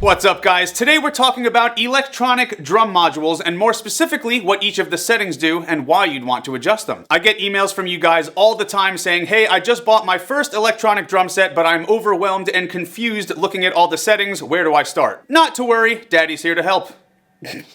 What's up, guys? Today we're talking about electronic drum modules, and more specifically, what each of the settings do and why you'd want to adjust them. I get emails from you guys all the time saying, hey, I just bought my first electronic drum set, but I'm overwhelmed and confused looking at all the settings. Where do I start? Not to worry, Daddy's here to help.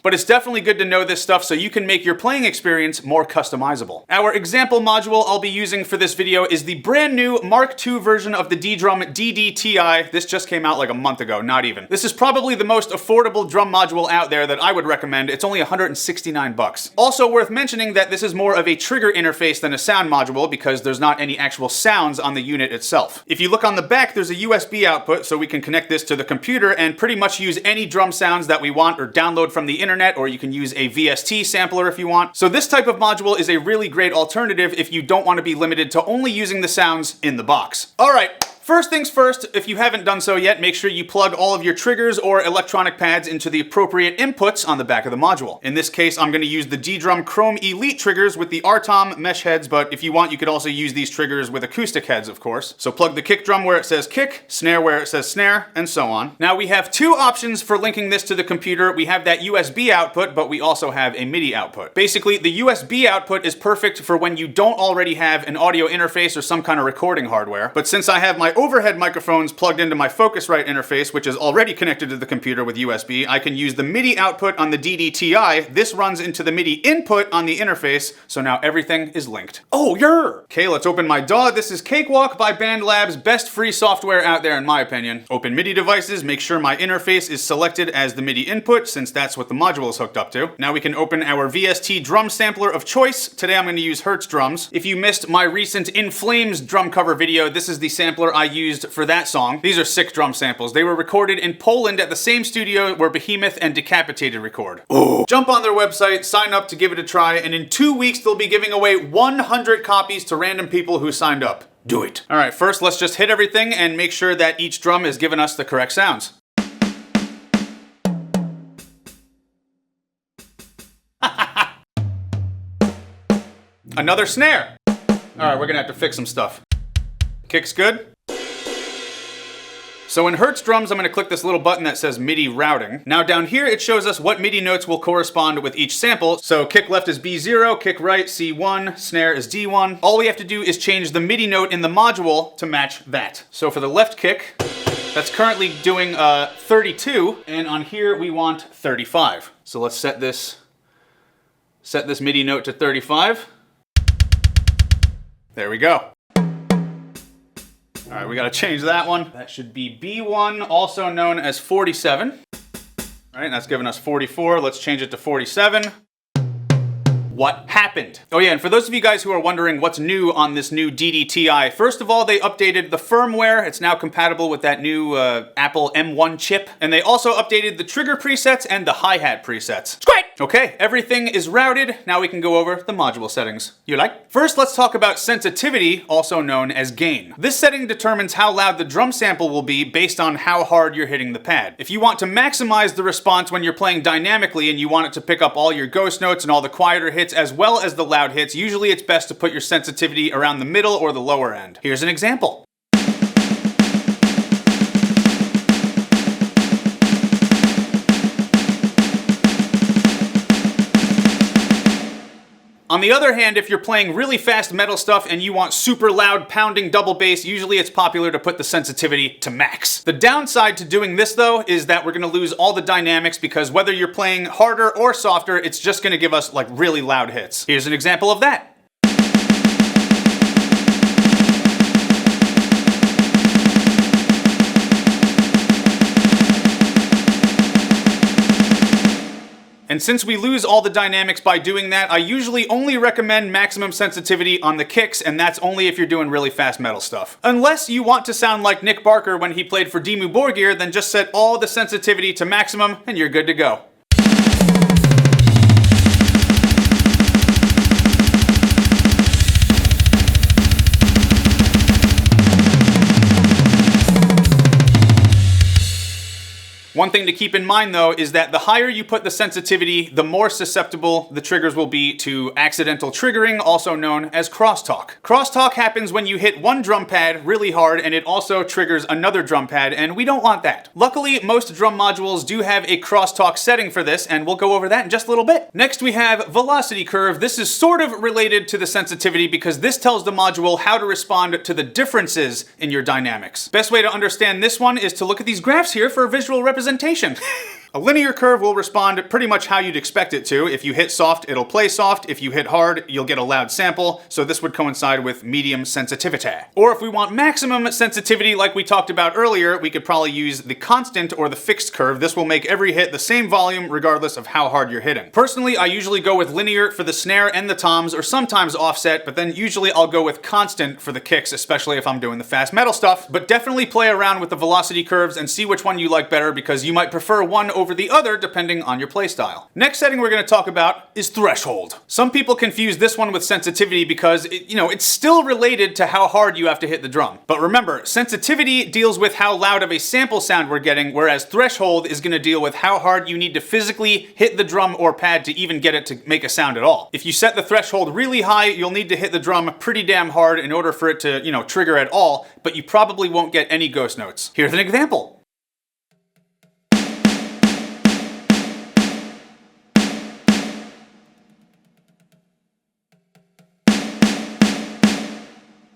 But it's definitely good to know this stuff so you can make your playing experience more customizable. Our example module I'll be using for this video is the brand new Mark II version of the ddrum DDTi. This just came out like a month ago, not even. This is probably the most affordable drum module out there that I would recommend. It's only 169 bucks. Also worth mentioning that this is more of a trigger interface than a sound module because there's not any actual sounds on the unit itself. If you look on the back, there's a USB output so we can connect this to the computer and pretty much use any drum sounds that we want or download from the internet, or you can use a VST sampler if you want. So this type of module is a really great alternative if you don't want to be limited to only using the sounds in the box. All right. First things first, if you haven't done so yet, make sure you plug all of your triggers or electronic pads into the appropriate inputs on the back of the module. In this case, I'm going to use the ddrum Chrome Elite triggers with the RTOM mesh heads, but if you want, you could also use these triggers with acoustic heads, of course. So plug the kick drum where it says kick, snare where it says snare, and so on. Now we have two options for linking this to the computer. We have that USB output, but we also have a MIDI output. Basically, the USB output is perfect for when you don't already have an audio interface or some kind of recording hardware. But since I have my overhead microphones plugged into my Focusrite interface, which is already connected to the computer with USB, I can use the MIDI output on the DDTi. This runs into the MIDI input on the interface, so now everything is linked. Oh, yeah! Okay, let's open my DAW. This is Cakewalk by BandLab's best free software out there in my opinion. Open MIDI devices, make sure my interface is selected as the MIDI input, since that's what the module is hooked up to. Now we can open our VST drum sampler of choice. Today I'm going to use Hertz drums. If you missed my recent In Flames drum cover video, this is the sampler I used for that song. These are sick drum samples. They were recorded in Poland at the same studio where Behemoth and Decapitated record. Ooh. Jump on their website, sign up to give it a try, and in 2 weeks they'll be giving away 100 copies to random people who signed up. Do it. All right, first let's just hit everything and make sure that each drum is giving us the correct sounds. Another snare. All right, we're gonna have to fix some stuff. Kick's good. So in Hertz drums, I'm going to click this little button that says MIDI routing. Now down here, it shows us what MIDI notes will correspond with each sample. So kick left is B0, kick right C1, snare is D1. All we have to do is change the MIDI note in the module to match that. So for the left kick, that's currently doing 32, and on here we want 35. So let's set this MIDI note to 35. There we go. All right, we gotta change that one. That should be B1, also known as 47. All right, that's giving us 44. Let's change it to 47. What happened? Oh yeah, and for those of you guys who are wondering what's new on this new DDTi, first of all, they updated the firmware. It's now compatible with that new Apple M1 chip. And they also updated the trigger presets and the hi-hat presets. It's great! Okay, everything is routed. Now we can go over the module settings. You like? First, let's talk about sensitivity, also known as gain. This setting determines how loud the drum sample will be based on how hard you're hitting the pad. If you want to maximize the response when you're playing dynamically and you want it to pick up all your ghost notes and all the quieter hits as well as the loud hits, usually it's best to put your sensitivity around the middle or the lower end. Here's an example. On the other hand, if you're playing really fast metal stuff and you want super loud pounding double bass, usually it's popular to put the sensitivity to max. The downside to doing this though is that we're gonna lose all the dynamics because whether you're playing harder or softer, it's just gonna give us like really loud hits. Here's an example of that. And since we lose all the dynamics by doing that, I usually only recommend maximum sensitivity on the kicks, and that's only if you're doing really fast metal stuff. Unless you want to sound like Nick Barker when he played for Dimmu Borgir, then just set all the sensitivity to maximum and you're good to go. One thing to keep in mind though is that the higher you put the sensitivity, the more susceptible the triggers will be to accidental triggering, also known as crosstalk. Crosstalk happens when you hit one drum pad really hard and it also triggers another drum pad, and we don't want that. Luckily, most drum modules do have a crosstalk setting for this, and we'll go over that in just a little bit. Next we have velocity curve. This is sort of related to the sensitivity because this tells the module how to respond to the differences in your dynamics. Best way to understand this one is to look at these graphs here for visual representation. A linear curve will respond pretty much how you'd expect it to. If you hit soft, it'll play soft. If you hit hard, you'll get a loud sample. So this would coincide with medium sensitivity. Or if we want maximum sensitivity like we talked about earlier, we could probably use the constant or the fixed curve. This will make every hit the same volume regardless of how hard you're hitting. Personally, I usually go with linear for the snare and the toms, or sometimes offset, but then usually I'll go with constant for the kicks, especially if I'm doing the fast metal stuff. But definitely play around with the velocity curves and see which one you like better, because you might prefer one over the other depending on your playstyle. Next setting we're going to talk about is threshold. Some people confuse this one with sensitivity because it's still related to how hard you have to hit the drum. But remember, sensitivity deals with how loud of a sample sound we're getting, whereas threshold is going to deal with how hard you need to physically hit the drum or pad to even get it to make a sound at all. If you set the threshold really high, you'll need to hit the drum pretty damn hard in order for it to, trigger at all, but you probably won't get any ghost notes. Here's an example.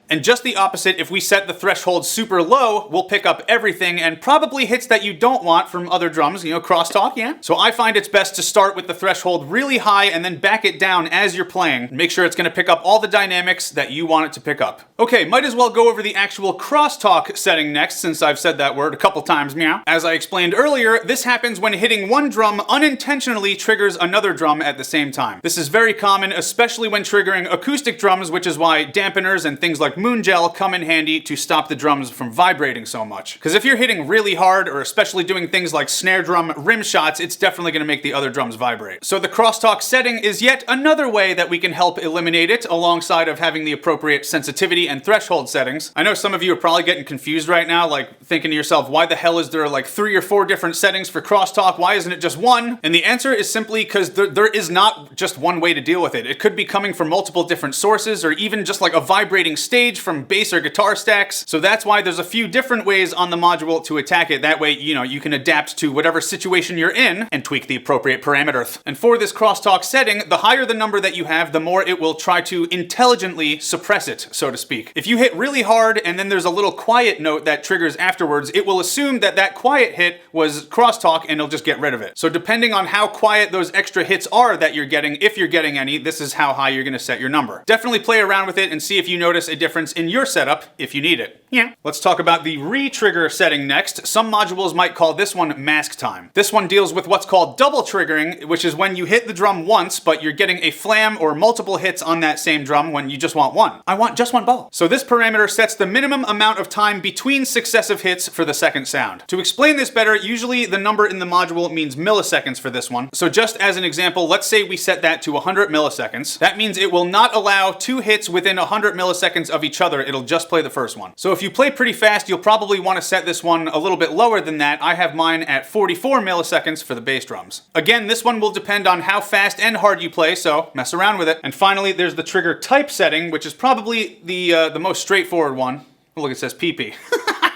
And just the opposite, if we set the threshold super low, we'll pick up everything and probably hits that you don't want from other drums, crosstalk, yeah? So I find it's best to start with the threshold really high and then back it down as you're playing. Make sure it's gonna pick up all the dynamics that you want it to pick up. Okay, might as well go over the actual crosstalk setting next, since I've said that word a couple times, meow. As I explained earlier, this happens when hitting one drum unintentionally triggers another drum at the same time. This is very common, especially when triggering acoustic drums, which is why dampeners and things like moon gel come in handy to stop the drums from vibrating so much. Because if you're hitting really hard, or especially doing things like snare drum rim shots, it's definitely going to make the other drums vibrate. So the crosstalk setting is yet another way that we can help eliminate it, alongside of having the appropriate sensitivity and threshold settings. I know some of you are probably getting confused right now, like thinking to yourself, why the hell is there like 3 or 4 different settings for crosstalk? Why isn't it just one? And the answer is simply because there is not just one way to deal with it. It could be coming from multiple different sources, or even just like a vibrating stage from bass or guitar stacks. So that's why there's a few different ways on the module to attack it. That way, you can adapt to whatever situation you're in and tweak the appropriate parameters. And for this crosstalk setting, the higher the number that you have, the more it will try to intelligently suppress it, so to speak. If you hit really hard and then there's a little quiet note that triggers afterwards, it will assume that that quiet hit was crosstalk and it'll just get rid of it. So depending on how quiet those extra hits are that you're getting, if you're getting any, this is how high you're going to set your number. Definitely play around with it and see if you notice a difference in your setup if you need it. Yeah. Let's talk about the Retrigger setting next. Some modules might call this one mask time. This one deals with what's called double triggering, which is when you hit the drum once, but you're getting a flam or multiple hits on that same drum when you just want one. I want just one ball. So this parameter sets the minimum amount of time between successive hits for the second sound. To explain this better, usually the number in the module means milliseconds for this one. So just as an example, let's say we set that to 100 milliseconds. That means it will not allow 2 hits within 100 milliseconds of each other. It'll just play the first one. So if you play pretty fast, you'll probably want to set this one a little bit lower than that. I have mine at 44 milliseconds for the bass drums. Again, this one will depend on how fast and hard you play, so mess around with it. And finally, there's the trigger type setting, which is probably the most straightforward one. Oh, look, it says PP.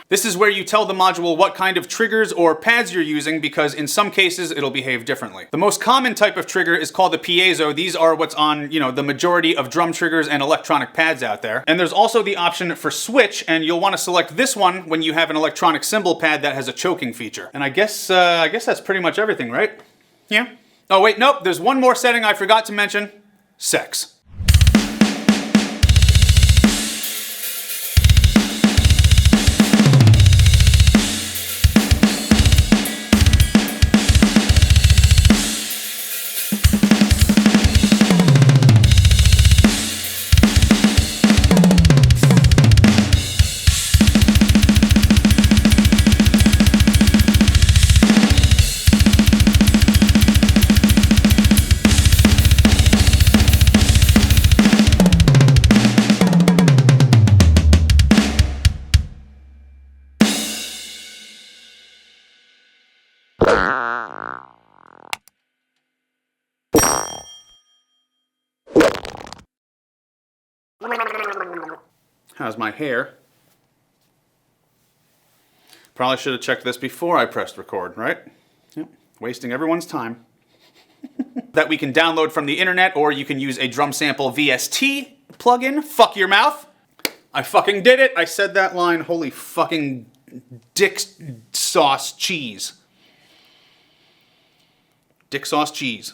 This is where you tell the module what kind of triggers or pads you're using, because in some cases it'll behave differently. The most common type of trigger is called the piezo. These are what's on, the majority of drum triggers and electronic pads out there. And there's also the option for switch, and you'll want to select this one when you have an electronic cymbal pad that has a choking feature. And I guess that's pretty much everything, right? Yeah. Oh wait, nope, there's one more setting I forgot to mention. Sex. How's my hair? Probably should have checked this before I pressed record, right? Yep. Wasting everyone's time. That we can download from the internet, or you can use a drum sample VST plugin. Fuck your mouth. I fucking did it. I said that line. Holy fucking dick sauce cheese. Dick sauce cheese.